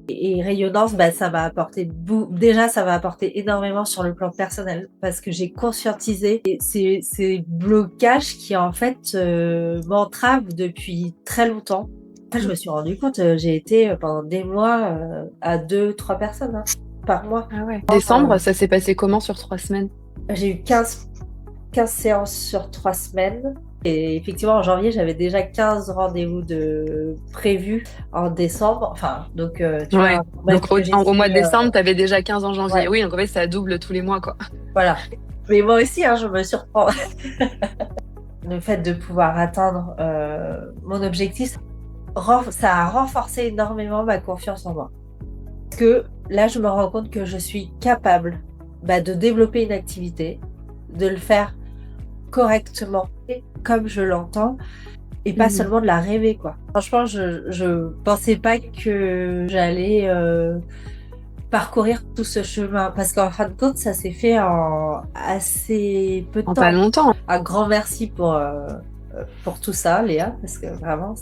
Et rayonnance, bah, ça m'a apporté déjà, ça m'a apporté énormément sur le plan personnel parce que j'ai conscientisé ces blocages qui en fait m'entravent depuis très longtemps. Après, je me suis rendu compte, j'ai été pendant des mois à deux, trois personnes hein, par mois. Ah ouais. Décembre, ça s'est passé comment sur 3 semaines? J'ai eu quinze séances sur 3 semaines. Et effectivement, en janvier, j'avais déjà 15 rendez-vous de prévus en décembre. Enfin, donc, tu vois, Ouais. pour Donc mettre que au mois j'estime, de décembre, t'avais déjà 15 en janvier. ouais, Oui, donc en fait, ça double tous les mois, quoi. voilà. Mais moi aussi, hein, je me surprends. Le fait de pouvoir atteindre mon objectif, ça a renforcé énormément ma confiance en moi. Parce que là, je me rends compte que je suis capable de développer une activité, de le faire correctement, et comme je l'entends, et pas Mhm. seulement de la rêver, quoi. Franchement, je pensais pas que j'allais parcourir tout ce chemin, parce qu'en fin de compte, ça s'est fait en assez peu de En pas temps. longtemps. Un grand merci pour tout ça, Léa, parce que vraiment,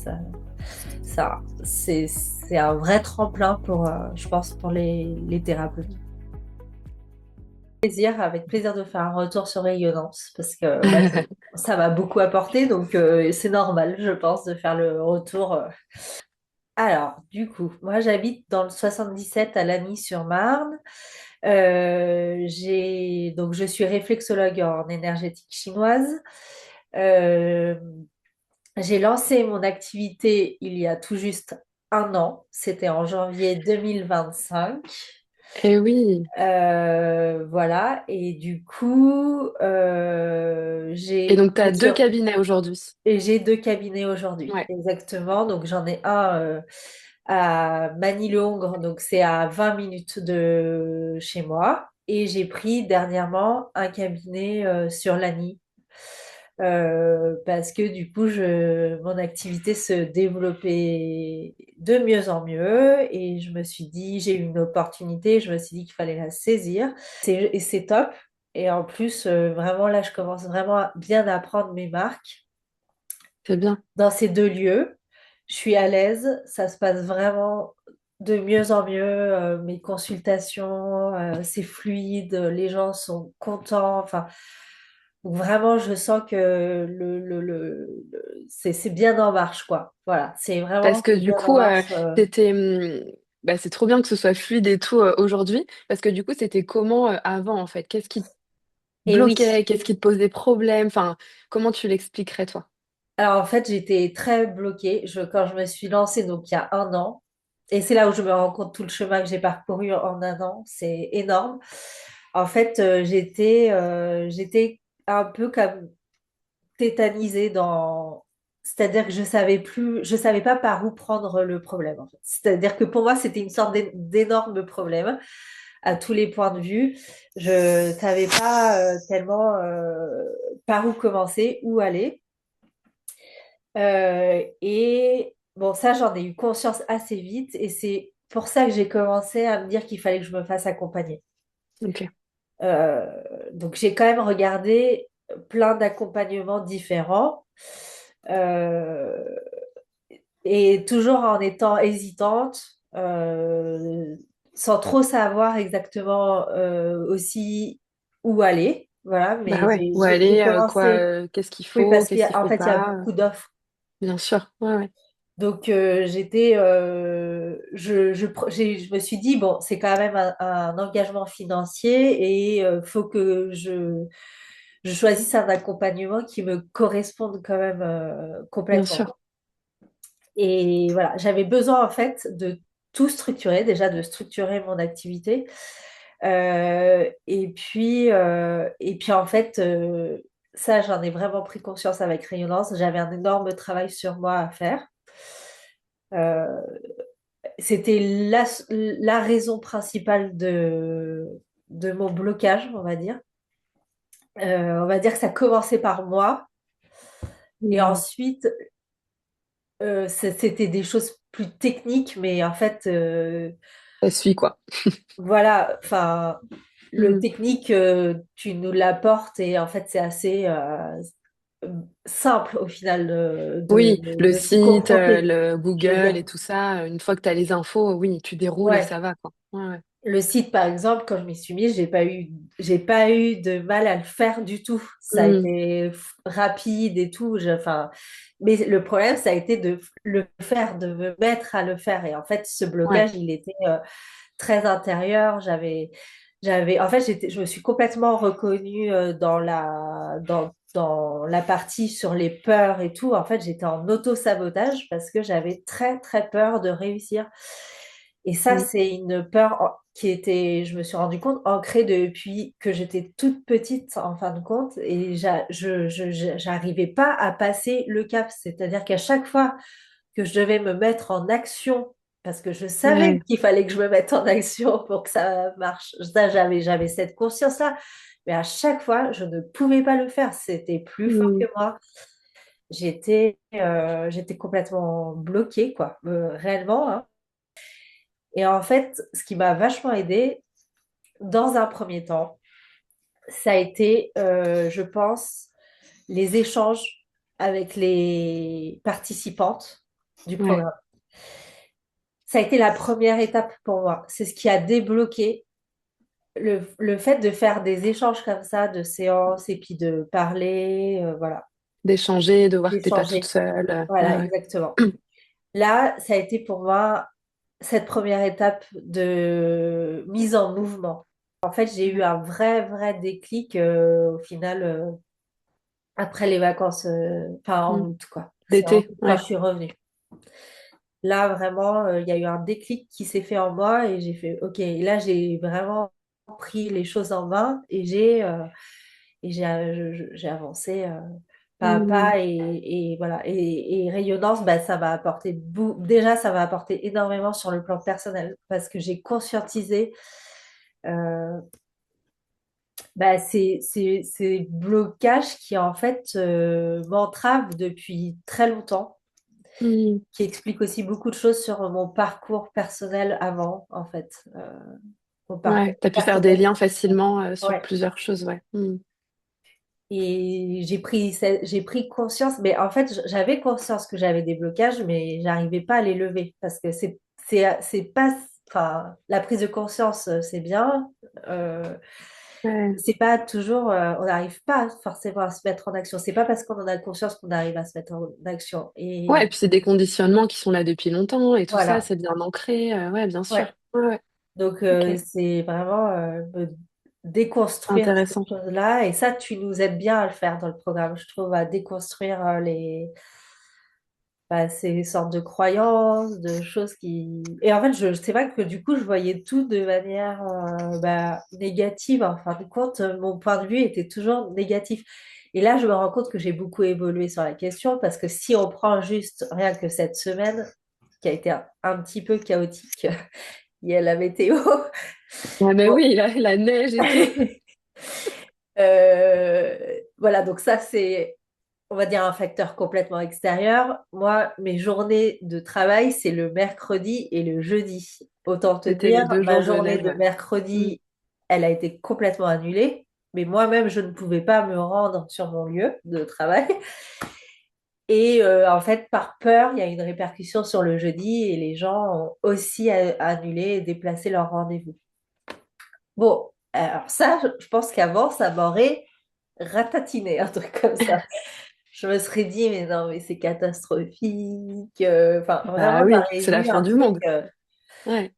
c'est un vrai tremplin pour, je pense, pour les thérapeutes. Plaisir, avec plaisir de faire un retour sur Rayonnance, parce que ça m'a beaucoup apporté, donc c'est normal, je pense, de faire le retour. Alors, du coup, moi j'habite dans le 77 à Lagny-sur-Marne. Donc je suis réflexologue en énergétique chinoise. Euh, j'ai lancé mon activité il y a tout juste un an. C'était en janvier 2025. Eh oui. Voilà. Et du coup, Et donc, tu as 2 cabinets aujourd'hui. et j'ai deux cabinets aujourd'hui. Ouais. Exactement. Donc j'en ai un à Manille-le-Hongre, donc c'est à 20 minutes de chez moi. Et j'ai pris dernièrement un cabinet sur Lagny parce que du coup, mon activité se développait de mieux en mieux et je me suis dit, j'ai eu une opportunité, je me suis dit qu'il fallait la saisir et c'est top. Et en plus, vraiment là, je commence vraiment à bien apprendre mes marques C'est bien. dans ces deux lieux. Je suis à l'aise, ça se passe vraiment de mieux en mieux. Mes consultations, c'est fluide, les gens sont contents. Enfin, donc vraiment, je sens que c'est bien en marche, quoi. Voilà, Parce que c'est du bien en coup, marche. bah, c'est trop bien que ce soit fluide et tout aujourd'hui. Parce que du coup, c'était comment avant, en fait? Qu'est-ce qui te Et oui. bloquait? Qu'est-ce qui te posait problème? Enfin, comment tu l'expliquerais, toi? Alors en fait, j'étais très bloquée quand je me suis lancée, donc il y a un an. Et c'est là où je me rends compte tout le chemin que j'ai parcouru en un an, c'est énorme. En fait, j'étais un peu comme tétanisée c'est-à-dire que je savais pas par où prendre le problème, en fait. C'est-à-dire que pour moi, c'était une sorte d'énorme problème à tous les points de vue. Je savais pas tellement par où commencer, où aller. Et bon, ça, j'en ai eu conscience assez vite et c'est pour ça que j'ai commencé à me dire qu'il fallait que je me fasse accompagner. Ok. Donc, j'ai quand même regardé plein d'accompagnements différents euh, et toujours en étant hésitante, sans trop savoir exactement aussi où aller. Voilà, Bah mais ouais. Où j'ai aller, quoi, commencé, qu'est-ce qu'il oui, faut, parce qu'est-ce qu'il qu'en faut fait, il y a pas. beaucoup d'offres. Bien sûr. Ouais, ouais. Donc, je me suis dit, bon, c'est quand même un engagement financier et faut que je choisisse un accompagnement qui me corresponde quand même Bien complètement. sûr. Et voilà, j'avais besoin en fait de tout structurer, déjà de structurer mon activité. Et puis en fait, ça, j'en ai vraiment pris conscience avec Rayonnance. J'avais un énorme travail sur moi à faire. Euh, C'était la raison principale de mon blocage, on va dire. On va dire que ça commençait par moi. Et Hmm. ensuite, c'était des choses plus techniques, mais en fait, Ça suit, quoi. voilà, enfin, le Hmm. technique, tu nous l'apportes et en fait, c'est assez. simple au final Oui, le de s'y site, confronter. le Je veux Google dire, et tout ça, une fois que tu as les infos, oui, tu déroules et ouais. ça va, quoi. Ouais, ouais. Le site, par exemple, quand je m'y suis mise, j'ai pas eu de mal à le faire du tout. Ça a Mm, été rapide et tout. Enfin, mais le problème, ça a été de le faire, de me mettre à le faire. Et en fait, ce ouais, blocage, il était très intérieur. En fait, je me suis complètement reconnue dans la partie sur les peurs et tout. En fait, j'étais en auto-sabotage parce que j'avais très, très peur de réussir. Et ça, mm, c'est une peur qui était, je me suis rendu compte, ancrée depuis que j'étais toute petite, en fin de compte. Et j'arrivais pas à passer le cap. C'est-à-dire qu'à chaque fois que je devais me mettre en action parce que je savais ouais. qu'il fallait que je me mette en action pour que ça marche. Ça, j'avais cette conscience-là. Mais à chaque fois, je ne pouvais pas le faire. C'était plus fort que Mm, moi. J'étais complètement bloquée, quoi, réellement, hein. Et en fait, ce qui m'a vachement aidée, dans un premier temps, ça a été, je pense, les échanges avec les participantes du ouais, programme. Ça a été la première étape pour moi. C'est ce qui a débloqué le fait de faire des échanges comme ça, de séances, et puis de parler, voilà, d'échanger, de voir que t'es pas toute d'échanger. seule. Ouais, Voilà, ouais. exactement. Là, ça a été pour moi cette première étape de mise en mouvement. En fait, j'ai eu Ouais. un vrai, vrai déclic au final après les vacances, enfin en Mm. août, quoi. C'est en D'été, août quand je ouais. suis revenue. Là, vraiment, il y a eu un déclic qui s'est fait en moi et j'ai fait, OK, et là, j'ai vraiment pris les choses en main j'ai avancé pas à Mm, pas et voilà. Et Rayonnance, bah, déjà, ça m'a apporté énormément sur le plan personnel parce que j'ai conscientisé euh, bah, ces blocages qui, en fait, m'entravent depuis très longtemps, mm. qui expliquent aussi beaucoup de choses sur mon parcours personnel avant, en fait, mon parcours Ouais, t'as pu faire des personnel. liens facilement sur Ouais. plusieurs choses, ouais. Mm. Et j'ai pris conscience, mais en fait, j'avais conscience que j'avais des blocages, mais j'arrivais pas à les lever parce que c'est pas, enfin, la prise de conscience, c'est bien. Euh, Ouais. c'est pas toujours, on n'arrive pas forcément à se mettre en action. C'est pas parce qu'on en a conscience qu'on arrive à se mettre en action. Ouais, Et et puis c'est des conditionnements qui sont là depuis longtemps et tout ça, voilà. c'est bien ancré. Ouais, bien sûr. Ouais. Ouais, ouais. Donc, Ok, c'est vraiment me déconstruire ces intéressant. choses-là. Et ça, tu nous aides bien à le faire dans le programme, je trouve, à déconstruire ces sortes de croyances, de choses qui... Et en fait, c'est vrai que du coup, je voyais tout de manière négative. En fin de compte, mon point de vue était toujours négatif. Et là, je me rends compte que j'ai beaucoup évolué sur la question parce que si on prend juste rien que cette semaine, qui a été un petit peu chaotique, il y a la météo. Ouais, mais Bon. oui, la neige et tout. Voilà, donc ça, c'est, on va dire, un facteur complètement extérieur. Moi, mes journées de travail, c'est le mercredi et le jeudi. Autant te C'était les dire, deux ma jours de journée neige, de ouais. Mm. mercredi, elle a été complètement annulée. Mais moi-même, je ne pouvais pas me rendre sur mon lieu de travail. Et en fait, par peur, il y a une répercussion sur le jeudi et les gens ont aussi annulé et déplacé leur rendez-vous. Bon, alors ça, je pense qu'avant, ça m'aurait ratatiné, un truc comme ça. Je me serais dit, mais non, mais c'est catastrophique. Enfin, Bah vraiment, oui, j'aurais c'est la eu fin un du truc, monde. Ouais.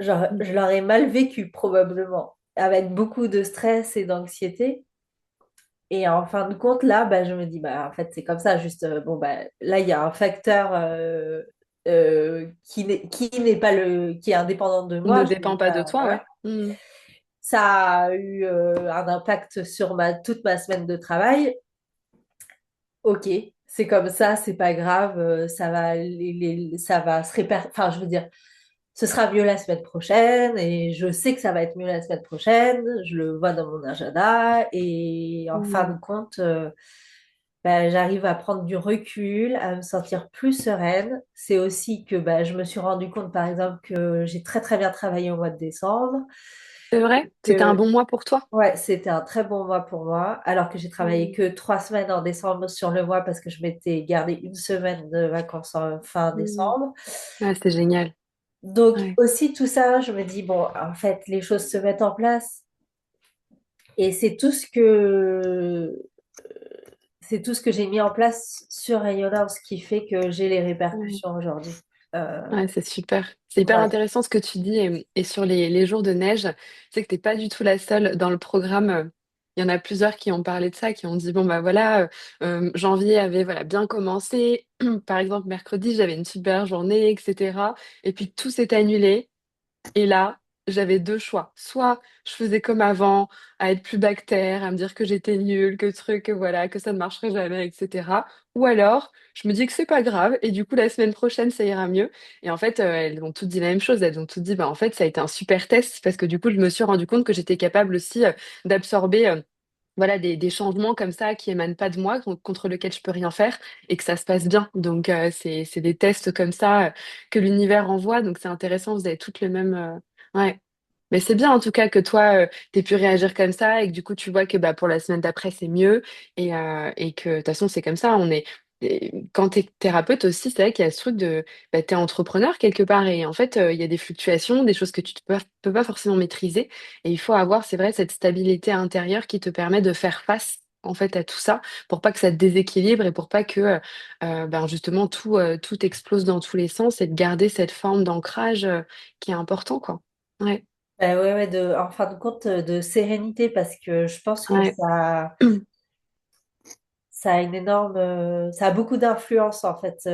Mm. je l'aurais mal vécu probablement, avec beaucoup de stress et d'anxiété. Et en fin de compte, là, bah, je me dis, bah, en fait, c'est comme ça, juste, bon, bah, là, il y a un facteur qui est indépendant de Ne moi. Je dépend vais pas de pas, toi, ouais. voilà. Mm. Ça a eu un impact sur toute ma semaine de travail. Ok, c'est comme ça, c'est pas grave, ça va enfin, je veux dire, ce sera mieux la semaine prochaine et je sais que ça va être mieux la semaine prochaine, je le vois dans mon agenda et en fin Mm. de compte, bah, j'arrive à prendre du recul, à me sentir plus sereine. C'est aussi que bah, je me suis rendu compte, par exemple, que j'ai très très bien travaillé au mois de décembre. C'est vrai? C'était un Que, bon mois pour toi? ouais, c'était un très bon mois pour moi, alors que j'ai travaillé Mm. que 3 semaines en décembre sur le mois parce que je m'étais gardé une semaine de vacances en fin Mm. décembre. Ouais, c'est génial. Donc Ouais, aussi tout ça, je me dis, bon, en fait, les choses se mettent en place et c'est tout ce que j'ai mis en place sur Rayonnance qui fait que j'ai les ouais. répercussions aujourd'hui. Euh, Ouais, c'est super. C'est hyper voilà. intéressant ce que tu dis. Et sur les jours de neige, c'est que t'es pas du tout la seule dans le programme. Il y en a plusieurs qui ont parlé de ça, qui ont dit, bon, bah voilà, janvier avait voilà, bien commencé. Par exemple, mercredi, j'avais une super journée, etc. Et puis tout s'est annulé. Et là, j'avais deux choix. Soit je faisais comme avant, à être plus bactère, à me dire que j'étais nulle, que truc, que voilà, que ça ne marcherait jamais, etc. Ou alors, je me dis que c'est pas grave, et du coup, la semaine prochaine, ça ira mieux. Et en fait, elles ont toutes dit la même chose. Elles ont toutes dit, bah, en fait, ça a été un super test, parce que du coup, je me suis rendu compte que j'étais capable aussi, d'absorber, voilà, des changements comme ça qui émanent pas de moi, contre lesquels je peux rien faire, et que ça se passe bien. Donc, c'est des tests comme ça, que l'univers envoie. Donc, c'est intéressant. Vous avez toutes le même, ouais. Mais c'est bien en tout cas que toi, t'aies pu réagir comme ça et que du coup tu vois que bah, pour la semaine d'après c'est mieux et que de toute façon c'est comme ça. Quand t'es thérapeute aussi, c'est vrai qu'il y a ce truc de bah, t'es entrepreneur quelque part et en fait il y a des fluctuations, des choses que tu peux pas forcément maîtriser et il faut avoir, c'est vrai, cette stabilité intérieure qui te permet de faire face en fait à tout ça pour pas que ça te déséquilibre et pour pas que ben, justement tout explose dans tous les sens et de garder cette forme d'ancrage qui est important quoi. Ouais. Ouais, ouais, en fin de compte, de sérénité, parce que je pense que Ouais. ça a ça a beaucoup d'influence en fait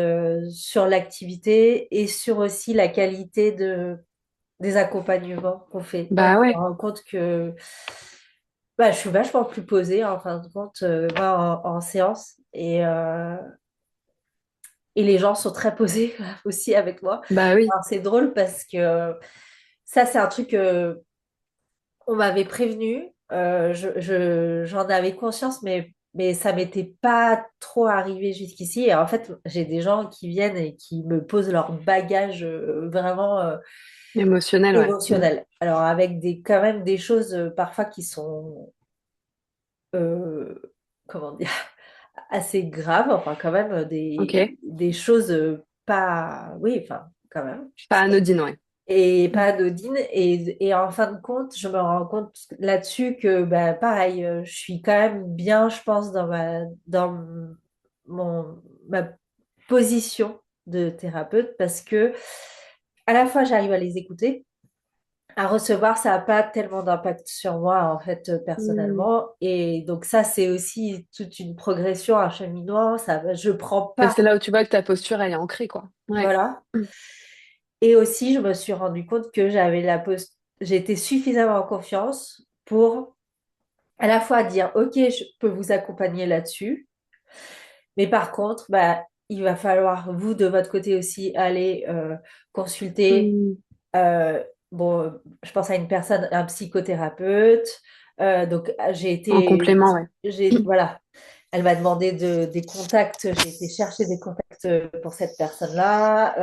sur l'activité et sur aussi la qualité des accompagnements qu'on fait. Moi, Bah je me ouais, rends compte que bah, je suis vachement plus posée en fin de compte moi, en séance et les gens sont très posés aussi avec moi. bah oui. Alors, c'est drôle parce que ça, c'est un truc on m'avait prévenu, j'en avais conscience, mais ça m'était pas trop arrivé jusqu'ici. Et en fait, j'ai des gens qui viennent et qui me posent leur bagage vraiment Émotionnel, ouais. Mm. émotionnel. Alors, avec quand même des choses parfois qui sont, euh, comment dire, assez graves, enfin, quand même Ok. des choses pas, oui, enfin, quand même. Pas anodine, ouais. Et Mm. pas anodine. Et en fin de compte, je me rends compte là-dessus que, bah, pareil, je suis quand même bien, je pense, dans ma position de thérapeute parce que à la fois, j'arrive à les écouter, à recevoir, ça n'a pas tellement d'impact sur moi, en fait, Mm. personnellement. Et donc, ça, c'est aussi toute une progression, un cheminement. Je prends Bah, pas, c'est là où tu vois que ta posture, elle est ancrée, quoi. Ouais. voilà. Mm. Et aussi, je me suis rendu compte que j'étais suffisamment en confiance pour à la fois dire, OK, je peux vous accompagner là-dessus, mais par contre, bah, il va falloir, vous, de votre côté aussi, aller consulter, Mm. euh, bon, je pense à une personne, un psychothérapeute. Donc, En complément, ouais. voilà, elle m'a demandé des contacts, j'ai été chercher des contacts pour cette personne-là.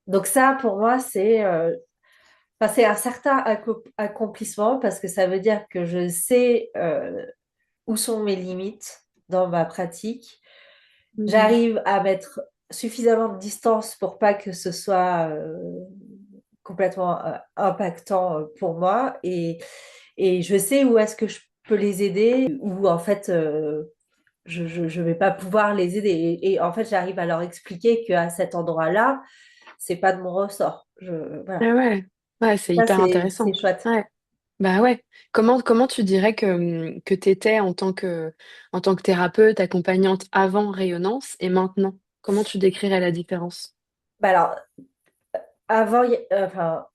Donc ça, pour moi, enfin, c'est un certain accomplissement parce que ça veut dire que je sais où sont mes limites dans ma pratique. Mm. J'arrive à mettre suffisamment de distance pour pas que ce soit complètement impactant pour moi et je sais où est-ce que je peux les aider, où en fait je vais pas pouvoir les aider. Et en fait, j'arrive à leur expliquer qu'à cet endroit-là, c'est pas de mon ressort. Voilà. Ah ouais. Ouais, c'est Ça, hyper c'est intéressant. chouette. Ouais. Bah ouais. Comment tu dirais que t'étais en tant que thérapeute, accompagnante avant Rayonnance et maintenant? Comment tu décrirais la différence? Bah alors, avant, enfin,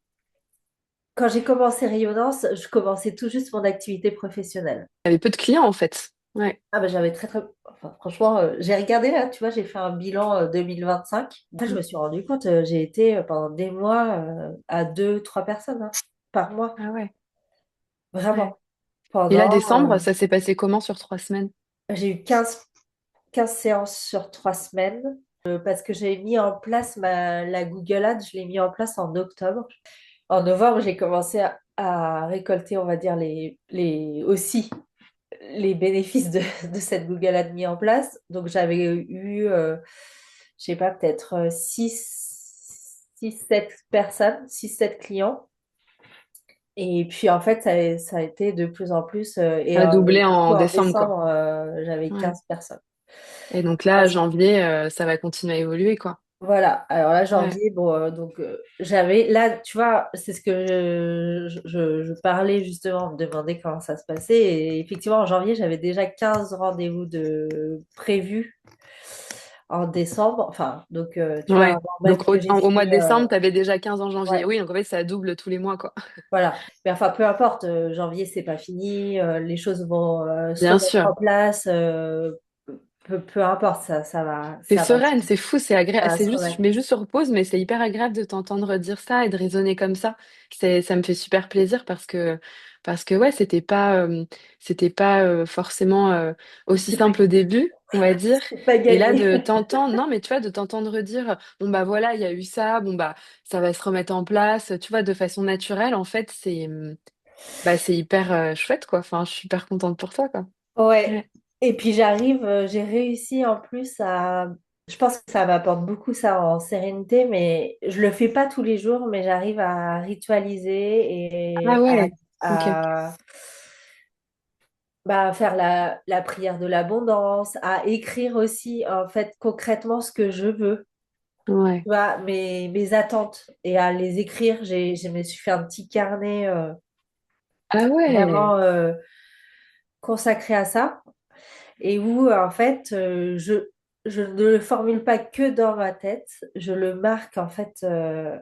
quand j'ai commencé Rayonnance, je commençais tout juste mon activité professionnelle. T'avais peu de clients, en fait. Ouais. Ah bah j'avais enfin, franchement, j'ai regardé là, tu vois, j'ai fait un bilan 2025. En fait, je me suis rendu compte, j'ai été pendant des mois à deux, trois personnes hein, par mois. Ah ouais. Ouais. Vraiment. Et là, Pendant, décembre, ça s'est passé comment sur 3 semaines? j'ai eu quinze séances sur 3 semaines parce que j'ai mis en place la Google Ads, je l'ai mis en place en octobre. en novembre, j'ai commencé à récolter, on va dire, aussi les bénéfices de cette Google Ads mis en place. Donc, j'avais eu, je sais pas, peut-être 7 personnes, 7 clients. Et puis, en fait, ça a été de plus en plus. À doubler Du coup, en en décembre, quoi. décembre, j'avais Ouais. 15 personnes. Et donc là, janvier, ça va continuer à évoluer, quoi. Voilà, alors là, Ouais. janvier, bon, donc j'avais, là, tu vois, c'est ce que je parlais justement, me demander comment ça se passait. Et effectivement, en janvier, j'avais déjà 15 rendez-vous de prévus en décembre. Enfin, donc, tu vois, Ouais. avant même Donc que j'ai au mois de signé, décembre, tu avais déjà 15 en janvier. ouais, Oui, donc en fait, ça double tous les mois, quoi. voilà. Mais enfin, peu importe, janvier, c'est pas fini, les choses vont se Bien remettre sûr. en place, peu importe, T'es ça va, sereine, c'est fou, c'est ça agréable. va C'est se juste, remettre. je mets juste sur pause, mais c'est hyper agréable de t'entendre dire ça et de raisonner comme ça. Ça me fait super plaisir parce que ouais, c'était pas forcément aussi C'est pas, simple au début, on va dire. c'est pas Et là, gagné. de t'entendre, non, mais tu vois, de t'entendre dire, bon bah voilà, il y a eu ça, bon bah ça va se remettre en place, tu vois, de façon naturelle, en fait, c'est hyper chouette, quoi. Enfin, je suis hyper contente pour toi, quoi. Ouais. Ouais. Et puis j'arrive, j'ai réussi en plus à... Je pense que ça m'apporte beaucoup ça en sérénité, mais je le fais pas tous les jours, mais j'arrive à ritualiser Ah et ouais, ok. à, bah, faire la prière de l'abondance, à écrire aussi en fait concrètement ce que je veux, Ouais. tu vois, mes attentes et à les écrire. Je me suis fait un petit carnet Ah ouais. vraiment consacré à ça. Et où en fait je ne le formule pas que dans ma tête, je le marque en fait ce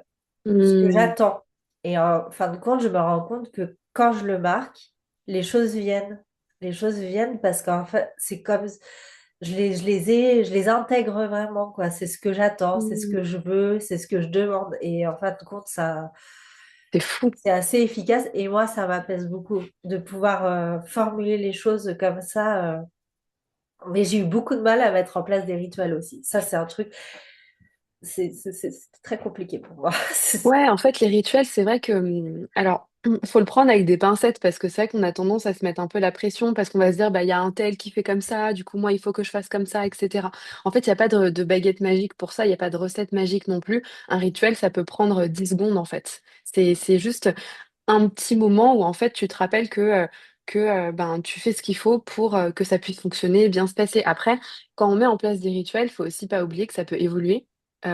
que Hmm. j'attends. Et en fin de compte, je me rends compte que quand je le marque, les choses viennent. Les choses viennent parce qu'en fait, c'est comme je les intègre vraiment, quoi. C'est ce que j'attends, c'est ce Hmm. que je veux, c'est ce que je demande. Et en fin de compte, ça, C'est fou. c'est assez efficace. Et moi, ça m'apaise beaucoup de pouvoir formuler les choses comme ça. Mais j'ai eu beaucoup de mal à mettre en place des rituels aussi. Ça, c'est un truc, c'est très compliqué pour moi. Ouais, en fait, les rituels, c'est vrai que, alors, faut le prendre avec des pincettes parce que c'est vrai qu'on a tendance à se mettre un peu la pression parce qu'on va se dire, bah, il y a un tel qui fait comme ça, du coup, moi, il faut que je fasse comme ça, etc. En fait, il n'y a pas de baguette magique pour ça, il n'y a pas de recette magique non plus. Un rituel, ça peut prendre 10 secondes, en fait. C'est juste un petit moment où, en fait, tu te rappelles ben, tu fais ce qu'il faut pour que ça puisse fonctionner et bien se passer. Après, quand on met en place des rituels, il faut aussi pas oublier que ça peut évoluer.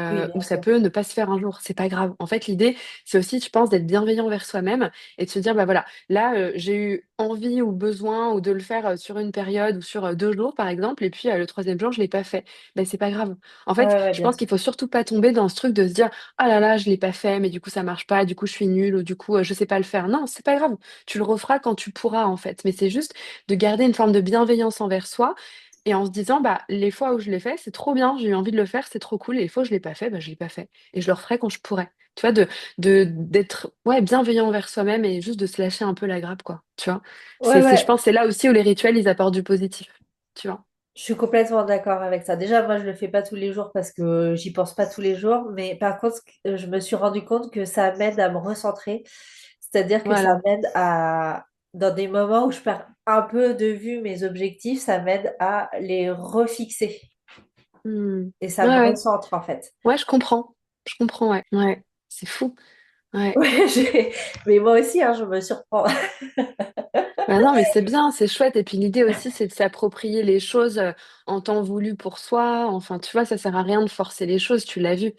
Oui, Ou bien ça sûr. peut ne pas se faire un jour, c'est pas grave. En fait, l'idée, c'est aussi, je pense, d'être bienveillant vers soi-même et de se dire, bah voilà, là, j'ai eu envie ou besoin ou de le faire sur une période ou sur 2 jours, par exemple, et puis le troisième jour, je l'ai pas fait. Ben, c'est pas grave. En Ouais, fait, ouais, je bien pense sûr. qu'il faut surtout pas tomber dans ce truc de se dire, ah là là, je l'ai pas fait, mais du coup, ça marche pas, du coup, je suis nulle ou du coup, je sais pas le faire. Non, c'est pas grave. Tu le referas quand tu pourras, en fait. Mais c'est juste de garder une forme de bienveillance envers soi et en se disant, bah, les fois où je l'ai fait, c'est trop bien, j'ai eu envie de le faire, c'est trop cool. Et les fois où je l'ai pas fait, bah, je l'ai pas fait. Et je le referai quand je pourrai. Tu vois, d'être, ouais, bienveillant envers soi-même et juste de se lâcher un peu la grappe, quoi. Tu vois. Ouais, Je ouais, pense, que c'est là aussi où les rituels, ils apportent du positif. Tu vois. je suis complètement d'accord avec ça. Déjà, moi, je le fais pas tous les jours parce que j'y pense pas tous les jours. Mais par contre, je me suis rendu compte que ça m'aide à me recentrer. C'est-à-dire que ça Voilà. m'aide à, dans des moments où je perds un peu de vue mes objectifs, ça m'aide à les refixer. Hmm. Et ça Ouais, me ouais. recentre, en fait. Ouais, je comprends. Je comprends, ouais. Ouais. C'est fou. Ouais. Ouais, mais moi aussi, hein, je me surprends. Bah non, mais c'est bien, c'est chouette. Et puis l'idée aussi, c'est de s'approprier les choses en temps voulu pour soi. Enfin, tu vois, ça sert à rien de forcer les choses, tu l'as vu.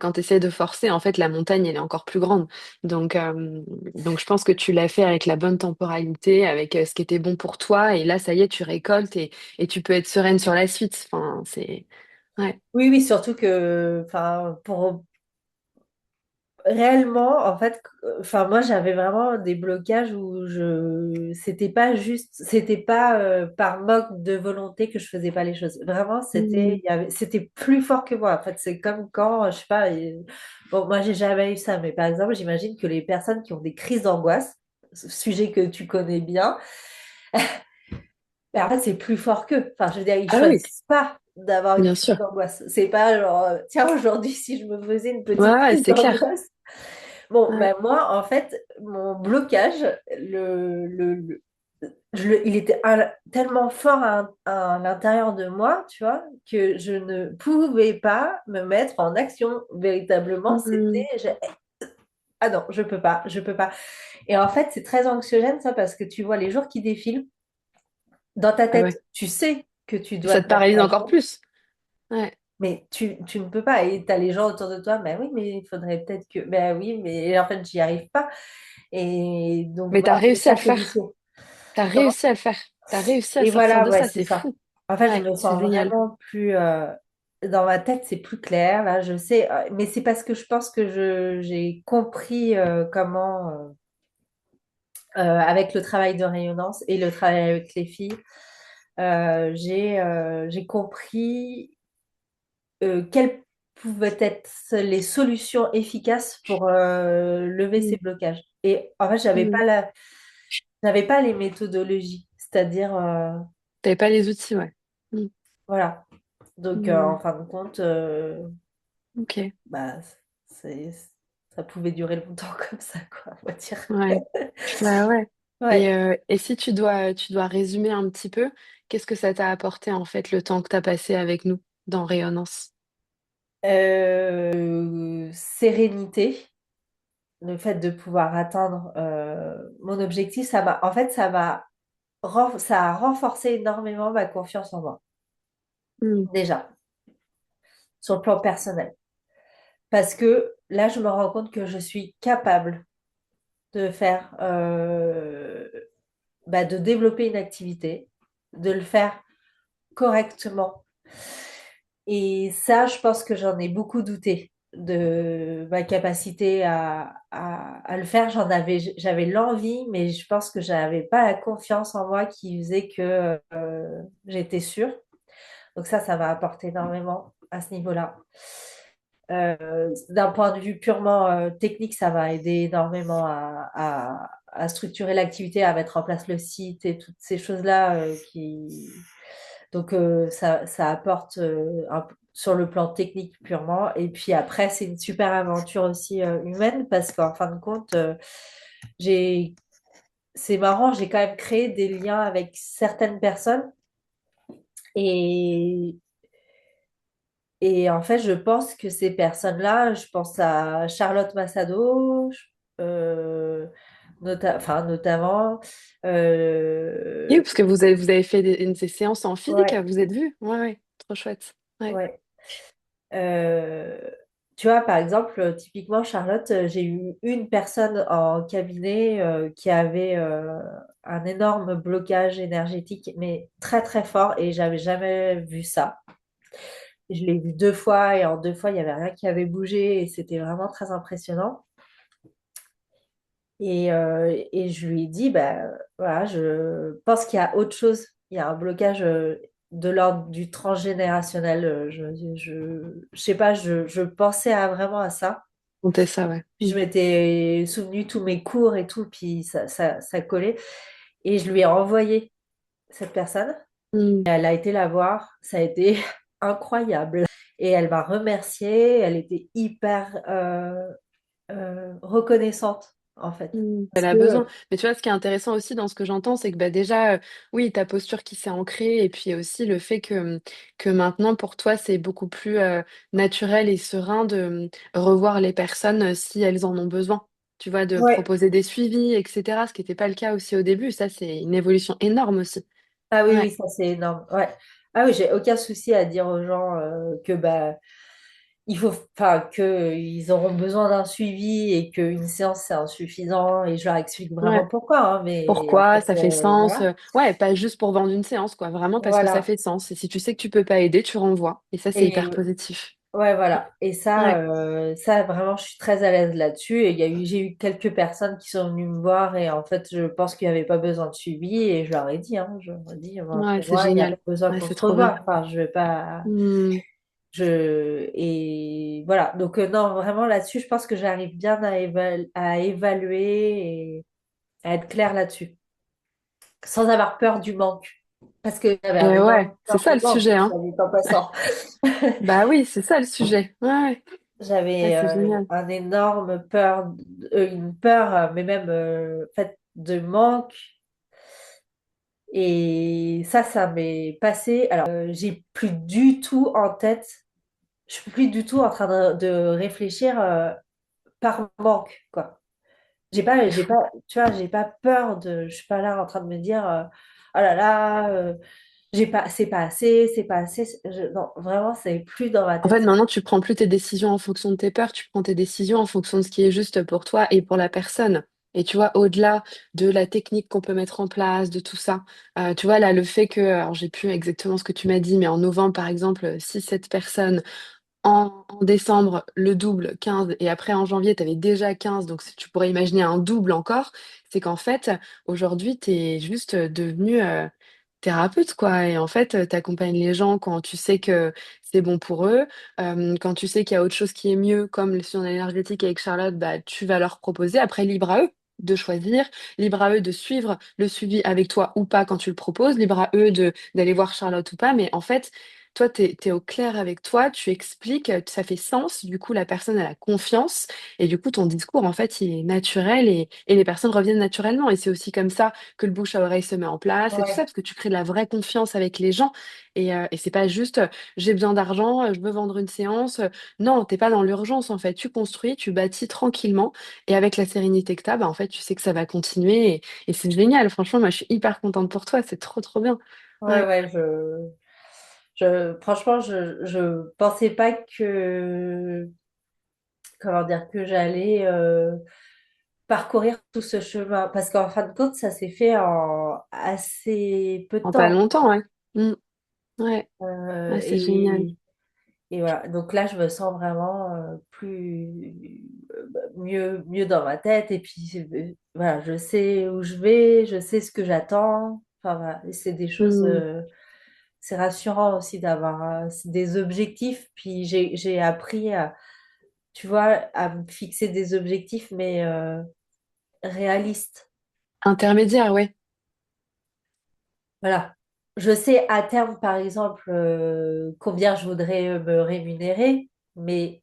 Quand tu essaies de forcer, en fait, la montagne, elle est encore plus grande. Donc, euh, donc je pense que tu l'as fait avec la bonne temporalité, avec ce qui était bon pour toi. Et là, ça y est, tu récoltes et tu peux être sereine sur la suite. Enfin, c'est... Ouais. Oui, oui, surtout que, enfin, pour réellement, en fait, enfin, moi, j'avais vraiment des blocages où c'était pas juste, c'était pas par manque de volonté que je faisais pas les choses. Vraiment, Hmm. c'était plus fort que moi. En fait, c'est comme quand, je sais pas, bon, moi, j'ai jamais eu ça, mais par exemple, j'imagine que les personnes qui ont des crises d'angoisse, sujet que tu connais bien, ben, en fait, c'est plus fort qu'eux. Enfin, je veux dire, ils Ah oui, choisissent pas d'avoir une bien crise sûr. d'angoisse. C'est pas genre, tiens, aujourd'hui, si je me faisais une Ouais, petite ouais, crise c'est clair. d'angoisse. Bon, Ouais. ben moi, en fait, mon blocage, il était tellement fort à l'intérieur de moi, tu vois, que je ne pouvais pas me mettre en action. Véritablement, Mhm. ah non, je peux pas, je peux pas. Et en fait, c'est très anxiogène, ça, parce que tu vois les jours qui défilent, dans ta Ah ouais. tête, tu sais que tu Et dois ça te te mettre paralyse en encore action, plus. Ouais. mais tu ne peux pas. Et tu as les gens autour de toi, ben oui, mais il faudrait peut-être que. Ben oui, mais en fait, j'y arrive pas. Et donc, Mais t'as voilà, c'est réussi à ça, le c'est faire. vicieux. T'as Comment? réussi à le faire. T'as réussi à Et sortir voilà, de ouais, ça. c'est C'est ça. fou. En fait, je Ouais, me c'est sens génial. vraiment plus. Dans ma tête, c'est plus clair. Là, je sais. Mais c'est parce que je pense que j'ai compris comment, avec le travail de rayonnance et le travail avec les filles, j'ai compris quelles pouvaient être les solutions efficaces pour lever ces Mhm. blocages. Et en fait, Mhm. j'avais pas les méthodologies. C'est-à-dire, T'avais pas les outils, ouais. Mhm. voilà. Donc, en Mhm. fin de compte, Ok. bah, c'est, ça pouvait durer longtemps comme ça, quoi, on va dire. Ouais. Bah ouais. Ouais. Et si tu dois résumer un petit peu, qu'est-ce que ça t'a apporté en fait le temps que t'as passé avec nous dans Rayonnance? Sérénité, le fait de pouvoir atteindre mon objectif, en fait, ça a renforcé énormément ma confiance en moi, Mhm. déjà, sur le plan personnel. Parce que là, je me rends compte que je suis capable de faire, de développer une activité, de le faire correctement. Et ça, je pense que j'en ai beaucoup douté de ma capacité à le faire. J'avais l'envie, mais je pense que j'avais pas la confiance en moi qui faisait que j'étais sûre. Donc ça m'a apporté énormément à ce niveau-là. D'un point de vue purement technique, ça m'a aidé énormément à structurer l'activité, à mettre en place le site et toutes ces choses-là donc ça apporte sur le plan technique purement. Et puis après, c'est une super aventure aussi humaine parce qu'en fin de compte, j'ai c'est marrant, j'ai quand même créé des liens avec certaines personnes et Et en fait, je pense que ces personnes-là, je pense à Charlotte Massado, notamment. Oui, euh, parce que vous avez fait des séances en physique, ouais, vous êtes vus? Ouais, ouais, trop chouette. Ouais. ouais. Euh, Tu vois, par exemple, typiquement, Charlotte, j'ai eu une personne en cabinet qui avait un énorme blocage énergétique, mais très, très fort, et j'avais jamais vu ça. Je l'ai vu deux fois, et en deux fois, il n'y avait rien qui avait bougé, et c'était vraiment très impressionnant. Et je lui ai dit, bah, voilà, je pense qu'il y a autre chose. Il y a un blocage de l'ordre du transgénérationnel. Je sais pas, je pensais vraiment à ça. Comptez ça, ouais. Puis je m'étais souvenu tous mes cours et tout, puis ça collait. Et je lui ai envoyé cette personne. Mm. Elle a été la voir. Ça a été incroyable. Et elle m'a remerciée. Elle était hyper reconnaissante, en fait. Elle Parce a que, besoin. Mais tu vois, ce qui est intéressant aussi dans ce que j'entends, c'est que bah, déjà, oui, ta posture qui s'est ancrée, et puis aussi le fait que maintenant, pour toi, c'est beaucoup plus naturel et serein de revoir les personnes si elles en ont besoin. Tu vois, de ouais. proposer des suivis, etc. Ce qui n'était pas le cas aussi au début. Ça, c'est une évolution énorme aussi. Ah oui, oui, Ouais, ça c'est énorme. Ouais. Ah oui, j'ai aucun souci à dire aux gens que bah enfin que ils auront besoin d'un suivi et qu'une séance c'est insuffisant et je leur explique vraiment ouais. pourquoi, hein, mais en Pourquoi? fait Ça fait sens. voilà. Ouais, pas juste pour vendre une séance, quoi. Vraiment parce que ça Voilà. fait sens. Et si tu sais que tu peux pas aider, tu renvoies. Et ça, c'est hyper Et positif. ouais, voilà. Et Ouais, ça vraiment, je suis très à l'aise là-dessus. Et j'ai eu quelques personnes qui sont venues me voir et en fait, je pense qu'il n'y avait pas besoin de suivi et je leur ai dit, hein, je leur ai dit, ouais, pour c'est moi, il n'y a pas génial. besoin Ouais, qu'on c'est se trop bien. revoie. Enfin, je vais pas. Hmm, Et voilà, donc non, vraiment là-dessus, je pense que j'arrive bien à évaluer et à être claire là-dessus, sans avoir peur du manque. Parce que j'avais un Et énorme ouais, c'est peur ça du le manque, sujet, hein. soit dit en passant. Bah oui, c'est ça le sujet. Ouais, ouais. Ah, J'avais c'est génial. un énorme peur, une peur, mais même fait de manque. Et ça m'est passé. Alors, j'ai plus du tout en tête, je suis plus du tout en train de réfléchir par manque, quoi. C'est fou. Tu vois, j'ai pas peur je suis pas là en train de me dire, oh là là, c'est pas assez, c'est pas assez. Non, vraiment, c'est plus dans ma En fait, tête. maintenant, tu prends plus tes décisions en fonction de tes peurs, tu prends tes décisions en fonction de ce qui est juste pour toi et pour la personne. Et tu vois, au-delà de la technique qu'on peut mettre en place, de tout ça, tu vois, là, le fait que, alors j'ai plus exactement ce que tu m'as dit, mais en novembre, par exemple, 6 7 personnes, en décembre, le double, 15, et après en janvier, tu avais déjà 15, donc tu pourrais imaginer un double encore. C'est qu'en fait, aujourd'hui, tu es juste devenu thérapeute, quoi. Et en fait, tu accompagnes les gens quand tu sais que c'est bon pour eux, quand tu sais qu'il y a autre chose qui est mieux, comme le suivi énergétique avec Charlotte, bah, tu vas leur proposer. Après, libre à eux de choisir, libre à eux de suivre le suivi avec toi ou pas quand tu le proposes, libre à eux de d'aller voir Charlotte ou pas. Mais en fait, toi, t'es au clair avec toi, tu expliques, ça fait sens, du coup, la personne a la confiance, et du coup, ton discours, en fait, il est naturel, et les personnes reviennent naturellement. Et c'est aussi comme ça que le bouche à oreille se met en place, et tout ça, Ouais, parce que tu crées de la vraie confiance avec les gens, et c'est pas juste, j'ai besoin d'argent, je veux vendre une séance. Non, t'es pas dans l'urgence, en fait. Tu construis, tu bâtis tranquillement, et avec la sérénité que t'as, bah, en fait, tu sais que ça va continuer, et c'est génial. Franchement, moi, je suis hyper contente pour toi, c'est trop, trop bien. ouais, Ouais, ouais, franchement, je pensais pas comment dire, que j'allais parcourir tout ce chemin. Parce qu'en fin de compte, ça s'est fait en assez peu de en pas temps. longtemps, ouais. Mm. Ouais, Euh, ah, c'est génial. et, et voilà. Donc là, je me sens vraiment mieux dans ma tête. Et puis, voilà, je sais où je vais, je sais ce que j'attends. Enfin, voilà. Et c'est des choses, Mm. c'est rassurant aussi d'avoir des objectifs. Puis j'ai appris tu vois, à me fixer des objectifs, mais réalistes. Intermédiaire, ouais. Voilà. Je sais à terme, par exemple, combien je voudrais me rémunérer, mais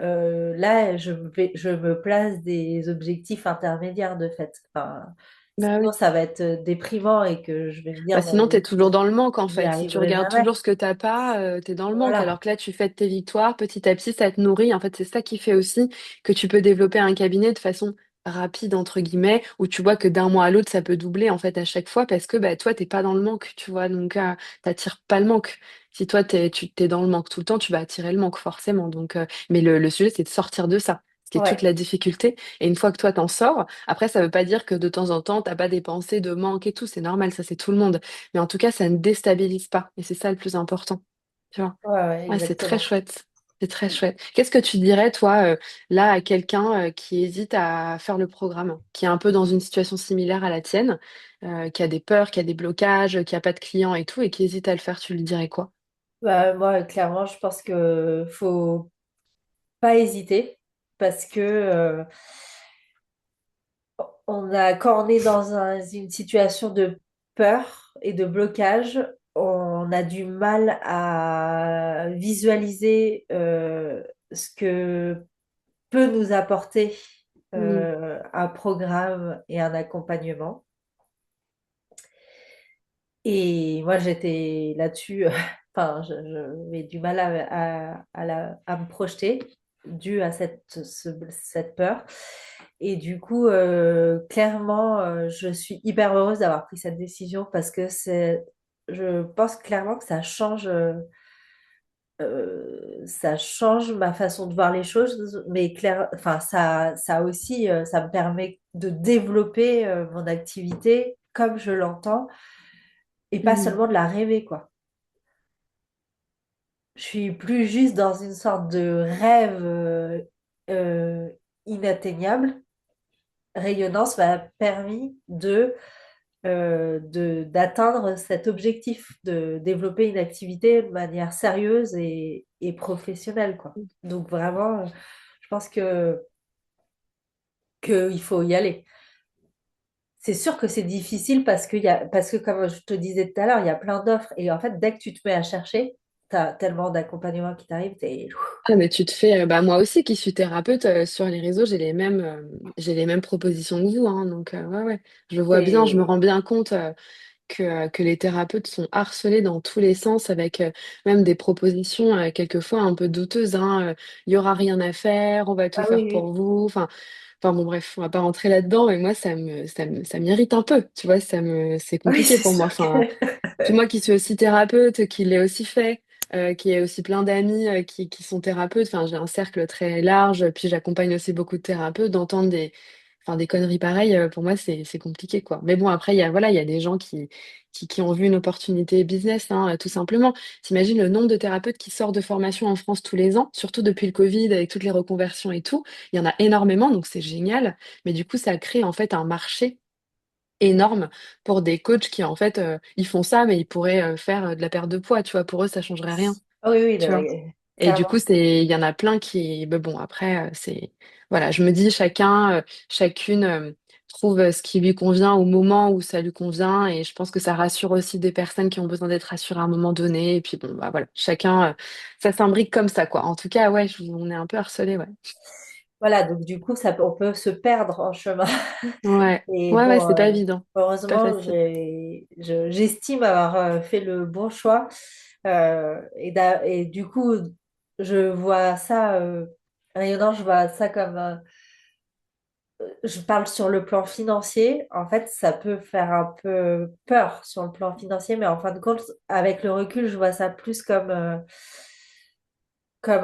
là, je me place des objectifs intermédiaires de fait. Enfin, Bah sinon, oui. ça va être déprimant et que je vais me Bah dire, sinon, t'es toujours dans le manque, en j'y fait. Si tu arriverai regardes jamais. toujours ce que t'as pas, t'es dans le manque. Alors Voilà. que là, tu fêtes tes victoires, petit à petit, ça te nourrit. En fait, c'est ça qui fait aussi que tu peux développer un cabinet de façon rapide, entre guillemets, où tu vois que d'un mois à l'autre, ça peut doubler, en fait, à chaque fois, parce que bah, toi, t'es pas dans le manque, tu vois. Donc, t'attires pas le manque. Si toi, t'es dans le manque tout le temps, tu vas attirer le manque, forcément. Donc, mais le sujet, c'est de sortir de ça. Ce qui est toute Ouais. la difficulté. Et une fois que toi, t'en sors, après, ça veut pas dire que de temps en temps, t'as pas des pensées de manque et tout. C'est normal, ça, c'est tout le monde. Mais en tout cas, ça ne déstabilise pas. Et c'est ça le plus important. Tu vois? Ouais, ouais, Ouais, c'est très exactement. chouette. C'est très chouette. Qu'est-ce que tu dirais, toi, là, à quelqu'un qui hésite à faire le programme, qui est un peu dans une situation similaire à la tienne, qui a des peurs, qui a des blocages, qui a pas de clients et tout, et qui hésite à le faire, tu lui dirais quoi? Bah, moi, clairement, je pense que faut pas hésiter parce que quand on est dans une situation de peur et de blocage, on a du mal à visualiser ce que peut nous apporter Mm. un programme et un accompagnement. Et moi, j'étais là-dessus, enfin, j'ai du mal à me projeter dû à cette peur. Et du coup, clairement, je suis hyper heureuse d'avoir pris cette décision parce que je pense clairement que ça change ma façon de voir les choses, mais enfin, ça aussi, ça me permet de développer mon activité comme je l'entends et pas Mm. seulement de la rêver, quoi. Je suis plus juste dans une sorte de rêve euh, inatteignable. Rayonnance m'a permis d'atteindre cet objectif, de développer une activité de manière sérieuse et professionnelle, quoi. Donc vraiment, je pense qu'il faut y aller. C'est sûr que c'est difficile parce que comme je te disais tout à l'heure, il y a plein d'offres et en fait, dès que tu te mets à chercher, t'as tellement d'accompagnement qui t'arrive, Ah, mais tu te fais, bah, moi aussi qui suis thérapeute, sur les réseaux, j'ai les mêmes propositions que vous, hein, donc ouais, ouais, je vois bien, je me t'es- rends bien compte que les thérapeutes sont harcelés dans tous les sens avec même des propositions quelquefois un peu douteuses, hein, il y aura rien à faire, on va tout Ah faire oui, pour oui. vous, enfin bon bref, on va pas rentrer là-dedans, mais moi ça m'irrite un peu, tu vois, c'est Oui, compliqué c'est pour moi, sûr enfin. Puis moi qui suis aussi thérapeute, qui l'ai aussi fait, qui ai aussi plein d'amis qui sont thérapeutes, enfin j'ai un cercle très large, puis j'accompagne aussi beaucoup de thérapeutes, d'entendre enfin, des conneries pareilles, pour moi c'est compliqué quoi. Mais bon après il y a des gens qui ont vu une opportunité business, hein, tout simplement. T'imagines le nombre de thérapeutes qui sortent de formation en France tous les ans, surtout depuis le Covid avec toutes les reconversions et tout. Il y en a énormément, donc c'est génial. Mais du coup ça crée en fait un marché énorme pour des coachs qui en fait ils font ça mais ils pourraient faire de la perte de poids, tu vois, pour eux ça changerait rien, Ah oui, oui, tu vois. Et du clairement. coup c'est il y en a plein qui mais bon après c'est voilà, je me dis chacun chacune trouve ce qui lui convient au moment où ça lui convient et je pense que ça rassure aussi des personnes qui ont besoin d'être rassurées à un moment donné et puis bon bah voilà, chacun ça s'imbrique comme ça quoi. En tout cas ouais, on est un peu harcelé ouais. Voilà, donc du coup, on peut se perdre en chemin. Ouais. Et Ouais ouais, bon, c'est pas évident. C'est pas heureusement, facile. j'estime avoir fait le bon choix. Et du coup, je vois ça, rayonnant, je vois ça comme, je parle sur le plan financier. En fait, ça peut faire un peu peur sur le plan financier, mais en fin de compte, avec le recul, je vois ça plus comme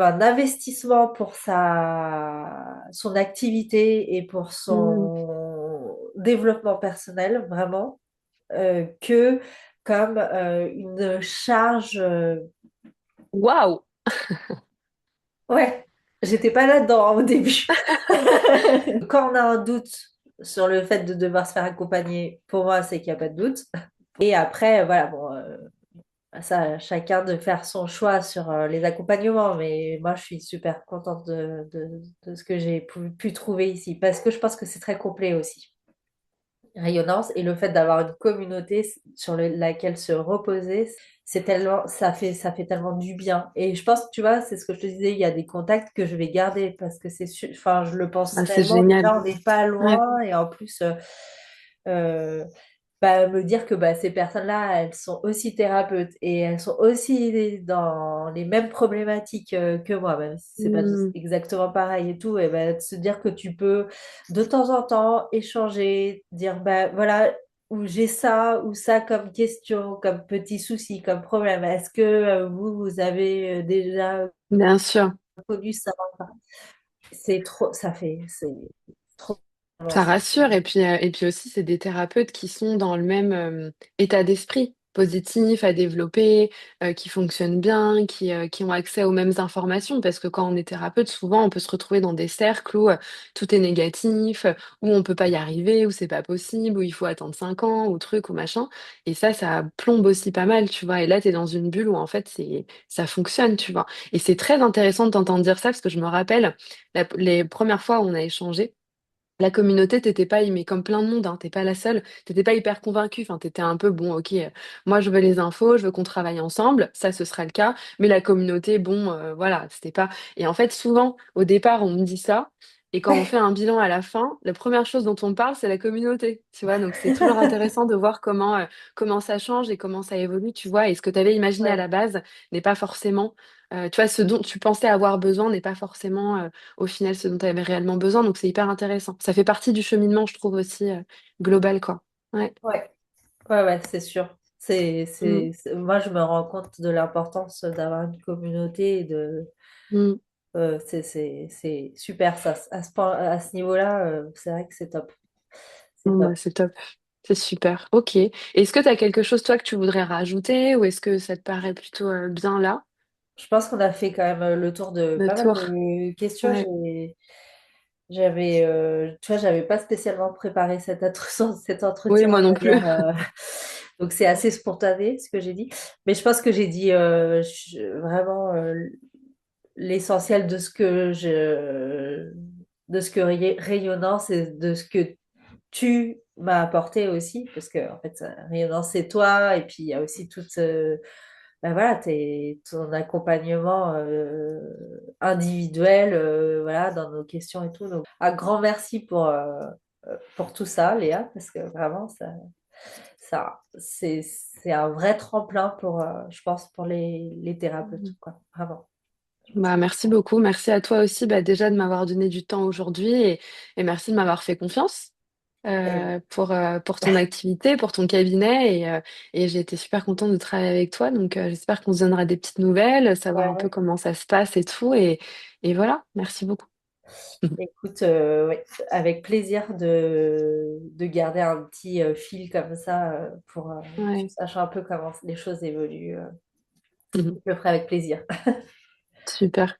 un investissement pour son activité et pour Hmm. son développement personnel, vraiment, que comme une charge. Waouh! Ouais, j'étais pas là-dedans au début. Quand on a un doute sur le fait de devoir se faire accompagner, pour moi, c'est qu'il n'y a pas de doute. Et après, voilà, bon, ça, chacun de faire son choix sur les accompagnements, mais moi, je suis super contente de ce que j'ai pu trouver ici, parce que je pense que c'est très complet aussi. Rayonnance et le fait d'avoir une communauté sur laquelle se reposer, c'est tellement, ça fait tellement du bien. Et je pense que tu vois, c'est ce que je te disais, il y a des contacts que je vais garder parce que enfin, je le pense Ah, c'est réellement. génial. Déjà, on n'est pas Ouais. loin et en plus, euh, bah, me dire que bah, ces personnes-là, elles sont aussi thérapeutes et elles sont aussi dans les mêmes problématiques que moi, même si c'est pas Hmm. exactement pareil et tout, et bah, de se dire que tu peux de temps en temps échanger, dire bah voilà, où j'ai ça ou ça comme question, comme petit souci, comme problème. Est-ce que vous avez déjà Bien sûr. connu ça? C'est trop, c'est trop. Ça rassure. Et puis aussi, c'est des thérapeutes qui sont dans le même état d'esprit positif à développer, qui fonctionnent bien, qui ont accès aux mêmes informations. Parce que quand on est thérapeute, souvent, on peut se retrouver dans des cercles où tout est négatif, où on peut pas y arriver, où c'est pas possible, où il faut attendre 5 ans, ou truc, ou machin. Et ça plombe aussi pas mal, tu vois. Et là, tu es dans une bulle où, en fait, ça fonctionne, tu vois. Et c'est très intéressant de t'entendre dire ça, parce que je me rappelle les premières fois où on a échangé. La communauté, t'étais pas, mais comme plein de monde, hein, t'es pas la seule, t'étais pas hyper convaincue, enfin, t'étais un peu, bon, ok, moi je veux les infos, je veux qu'on travaille ensemble, ça ce sera le cas, mais la communauté, bon, voilà, c'était pas. Et en fait, souvent, au départ, on me dit ça, et quand on fait un bilan à la fin, la première chose dont on parle, c'est la communauté, tu vois, donc c'est toujours intéressant de voir comment ça change et comment ça évolue, tu vois, et ce que tu avais imaginé à Ouais, la base n'est pas forcément, tu vois, ce dont tu pensais avoir besoin n'est pas forcément au final ce dont tu avais réellement besoin. Donc c'est hyper intéressant. Ça fait partie du cheminement, je trouve aussi global, quoi. Ouais. ouais, ouais, c'est sûr. Mm, Moi, je me rends compte de l'importance d'avoir une communauté et mm. c'est super ça. À ce niveau-là, c'est vrai que c'est top. C'est Bon, top. bah, c'est top. C'est super. Ok. Est-ce que tu as quelque chose, toi, que tu voudrais rajouter ou est-ce que ça te paraît plutôt bien là? Je pense qu'on a fait quand même le tour de Le pas mal tour. de questions. Ouais. Tu vois, j'avais pas spécialement préparé cet Oui, entretien, moi on non va plus. dire. Donc c'est assez spontané ce que j'ai dit. Mais je pense que j'ai dit vraiment l'essentiel de ce que Rayonnance et de ce que tu m'as apporté aussi, parce que en fait, Rayonnance c'est toi, et puis il y a aussi toute ben voilà, ton accompagnement individuel, voilà, dans nos questions et tout. Donc, un grand merci pour tout ça, Léa, parce que vraiment, c'est un vrai tremplin pour, je pense, pour les thérapeutes, quoi. Vraiment. Bah, merci beaucoup. Merci à toi aussi, bah, déjà de m'avoir donné du temps aujourd'hui et merci de m'avoir fait confiance Et- pour ton activité, pour ton cabinet. Et j'ai été super contente de travailler avec toi. Donc, j'espère qu'on se donnera des petites nouvelles, savoir un peu ouais. comment ça se passe et tout. Et voilà, merci beaucoup. Écoute, ouais, avec plaisir de garder un petit fil comme ça pour que tu Ouais. saches un peu comment les choses évoluent. Mhm. Je le ferai avec plaisir. Super.